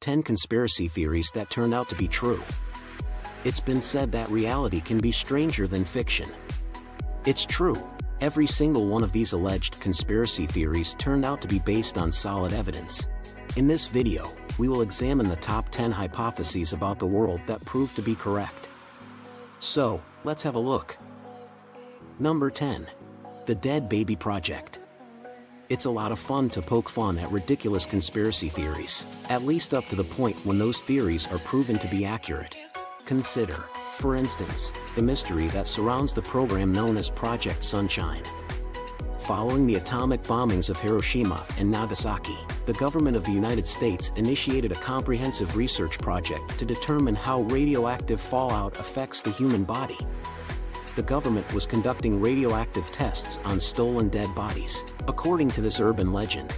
10 conspiracy theories that turned out to be true. It's been said that reality can be stranger than fiction. It's true. Every single one of these alleged conspiracy theories turned out to be based on solid evidence. In this video, we will examine the top 10 hypotheses about the world that proved to be correct. So, let's have a look. Number 10. The Dead Baby Project. It's a lot of fun to poke fun at ridiculous conspiracy theories, at least up to the point when those theories are proven to be accurate. Consider, for instance, the mystery that surrounds the program known as Project Sunshine. Following the atomic bombings of Hiroshima and Nagasaki, the government of the United States initiated a comprehensive research project to determine how radioactive fallout affects the human body. The government was conducting radioactive tests on stolen dead bodies, according to this urban legend.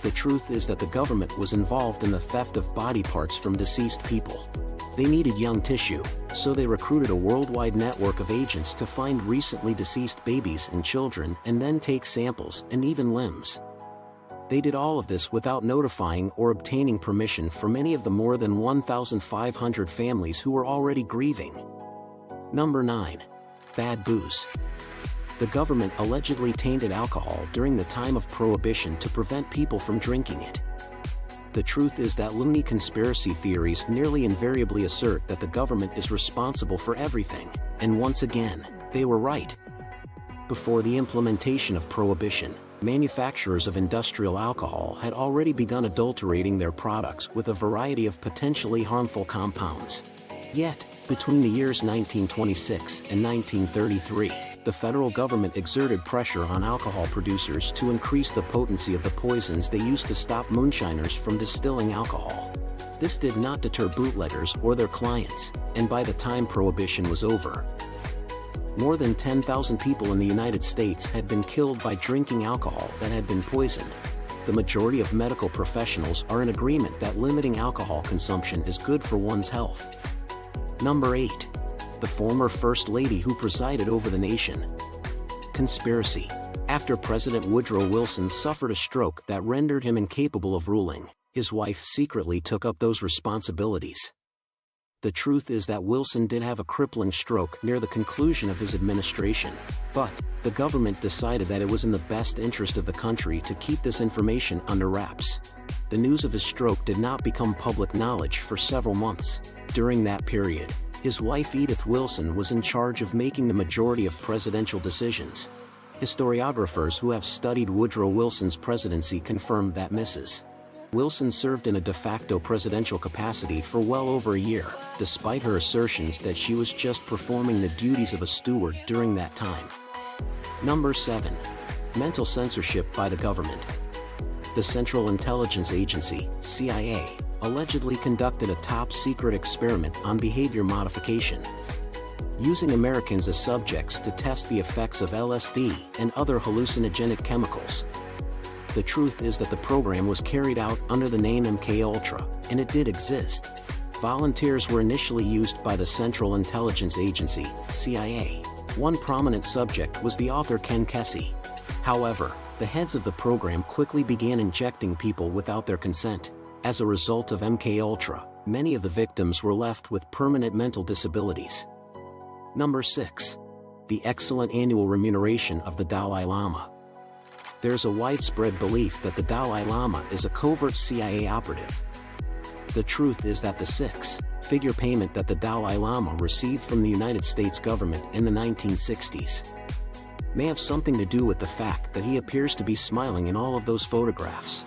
The truth is that the government was involved in the theft of body parts from deceased people. They needed young tissue, so they recruited a worldwide network of agents to find recently deceased babies and children and then take samples and even limbs. They did all of this without notifying or obtaining permission from any of the more than 1,500 families who were already grieving. Number 9. Bad booze. The government allegedly tainted alcohol during the time of Prohibition to prevent people from drinking it. The truth is that loony conspiracy theories nearly invariably assert that the government is responsible for everything, and once again, they were right. Before the implementation of Prohibition, manufacturers of industrial alcohol had already begun adulterating their products with a variety of potentially harmful compounds. Yet, between the years 1926 and 1933, the federal government exerted pressure on alcohol producers to increase the potency of the poisons they used to stop moonshiners from distilling alcohol. This did not deter bootleggers or their clients, and by the time Prohibition was over, more than 10,000 people in the United States had been killed by drinking alcohol that had been poisoned. The majority of medical professionals are in agreement that limiting alcohol consumption is good for one's health. Number 8. The former First Lady who presided over the nation. Conspiracy. After President Woodrow Wilson suffered a stroke that rendered him incapable of ruling, his wife secretly took up those responsibilities. The truth is that Wilson did have a crippling stroke near the conclusion of his administration, but the government decided that it was in the best interest of the country to keep this information under wraps. The news of his stroke did not become public knowledge for several months. During that period, his wife Edith Wilson was in charge of making the majority of presidential decisions. Historiographers who have studied Woodrow Wilson's presidency confirm that Mrs. Wilson served in a de facto presidential capacity for well over a year, despite her assertions that she was just performing the duties of a steward during that time. Number 7. Mental censorship by the government. The Central Intelligence Agency, CIA, allegedly conducted a top-secret experiment on behavior modification, using Americans as subjects to test the effects of LSD and other hallucinogenic chemicals. The truth is that the program was carried out under the name MKUltra, and it did exist. Volunteers were initially used by the Central Intelligence Agency, CIA. One prominent subject was the author Ken Kesey. However, the heads of the program quickly began injecting people without their consent. As a result of MKUltra, many of the victims were left with permanent mental disabilities. Number 6. The excellent annual remuneration of the Dalai Lama. There's a widespread belief that the Dalai Lama is a covert CIA operative. The truth is that the six-figure payment that the Dalai Lama received from the United States government in the 1960s may have something to do with the fact that he appears to be smiling in all of those photographs.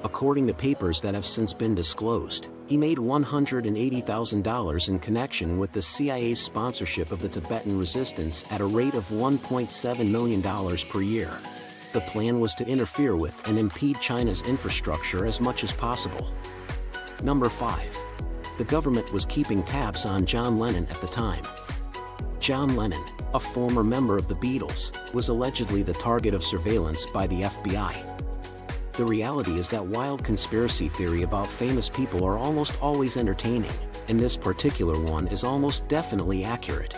According to papers that have since been disclosed, he made $180,000 in connection with the CIA's sponsorship of the Tibetan resistance at a rate of $1.7 million per year. The plan was to interfere with and impede China's infrastructure as much as possible. Number 5. The government was keeping tabs on John Lennon at the time. John Lennon, a former member of the Beatles, was allegedly the target of surveillance by the FBI. The reality is that wild conspiracy theory about famous people are almost always entertaining, and this particular one is almost definitely accurate.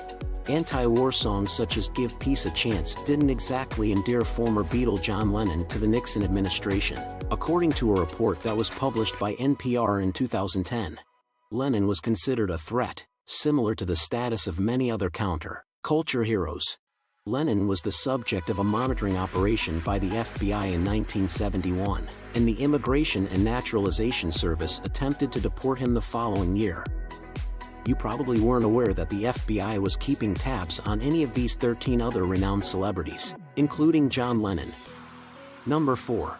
Anti-war songs such as Give Peace a Chance didn't exactly endear former Beatle John Lennon to the Nixon administration, according to a report that was published by NPR in 2010. Lennon was considered a threat, similar to the status of many other counter-culture heroes. Lennon was the subject of a monitoring operation by the FBI in 1971, and the Immigration and Naturalization Service attempted to deport him the following year. You probably weren't aware that the FBI was keeping tabs on any of these 13 other renowned celebrities, including John Lennon. Number 4.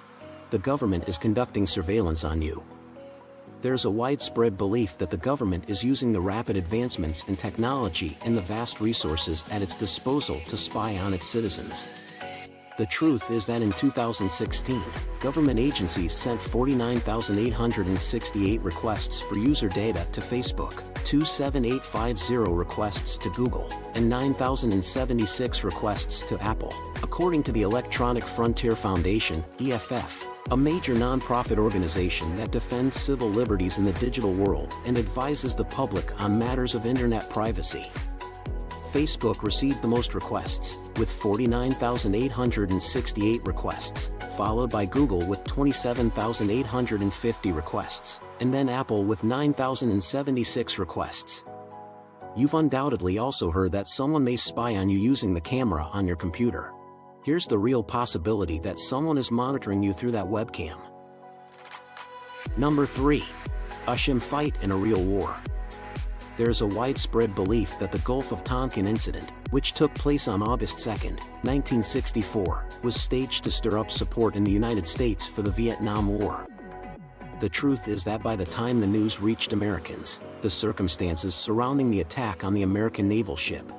The government is conducting surveillance on you. There's a widespread belief that the government is using the rapid advancements in technology and the vast resources at its disposal to spy on its citizens. The truth is that in 2016, government agencies sent 49,868 requests for user data to Facebook, 27850 requests to Google, and 9,076 requests to Apple, according to the Electronic Frontier Foundation, EFF, a major nonprofit organization that defends civil liberties in the digital world and advises the public on matters of internet privacy. Facebook received the most requests, with 49,868 requests, followed by Google with 27,850 requests, and then Apple with 9,076 requests. You've undoubtedly also heard that someone may spy on you using the camera on your computer. Here's the real possibility that someone is monitoring you through that webcam. Number 3. A sham fight in a real war. There's a widespread belief that the Gulf of Tonkin incident, which took place on August 2, 1964, was staged to stir up support in the United States for the Vietnam War. The truth is that by the time the news reached Americans, the circumstances surrounding the attack on the American naval ship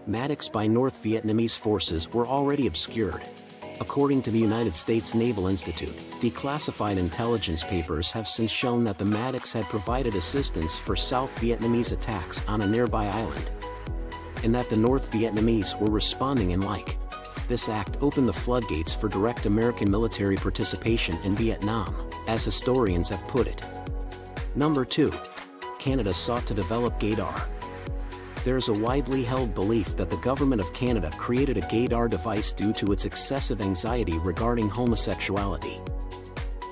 Maddox by North Vietnamese forces were already obscured. According to the United States Naval Institute, declassified intelligence papers have since shown that the Maddox had provided assistance for South Vietnamese attacks on a nearby island, and that the North Vietnamese were responding in like. This act opened the floodgates for direct American military participation in Vietnam, as historians have put it. Number 2. Canada sought to develop gaydar. There is a widely held belief that the government of Canada created a gaydar device due to its excessive anxiety regarding homosexuality.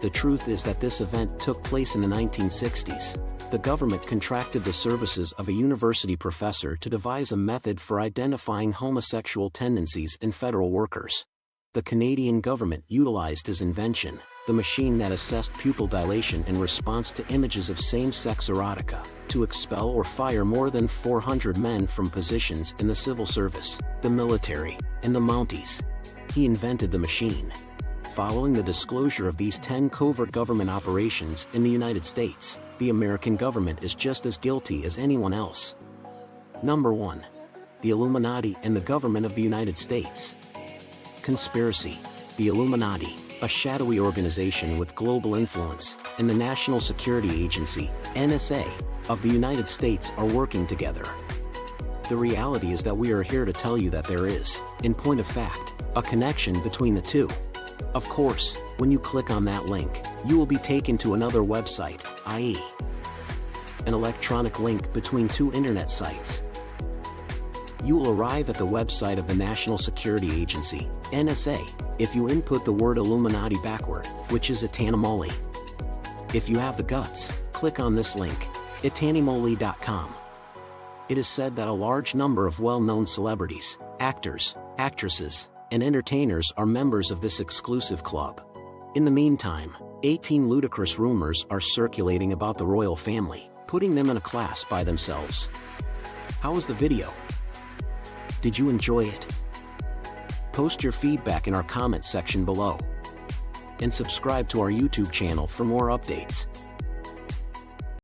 The truth is that this event took place in the 1960s. The government contracted the services of a university professor to devise a method for identifying homosexual tendencies in federal workers. The Canadian government utilized his invention, the machine that assessed pupil dilation in response to images of same-sex erotica, to expel or fire more than 400 men from positions in the civil service, the military, and the Mounties. He invented the machine. Following the disclosure of these 10 covert government operations in the United States, the American government is just as guilty as anyone else. Number 1. The Illuminati and the government of the United States. Conspiracy. The Illuminati, a shadowy organization with global influence, and the National Security Agency, NSA, of the United States are working together. The reality is that we are here to tell you that there is, in point of fact, a connection between the two. Of course, when you click on that link, you will be taken to another website, i.e., an electronic link between two internet sites. You will arrive at the website of the National Security Agency, NSA, if you input the word Illuminati backward, which is Itanimoli. If you have the guts, click on this link, itanimoli.com. It is said that a large number of well-known celebrities, actors, actresses, and entertainers are members of this exclusive club. In the meantime, 18 ludicrous rumors are circulating about the royal family, putting them in a class by themselves. How was the video? Did you enjoy it? Post your feedback in our comment section below. And subscribe to our YouTube channel for more updates.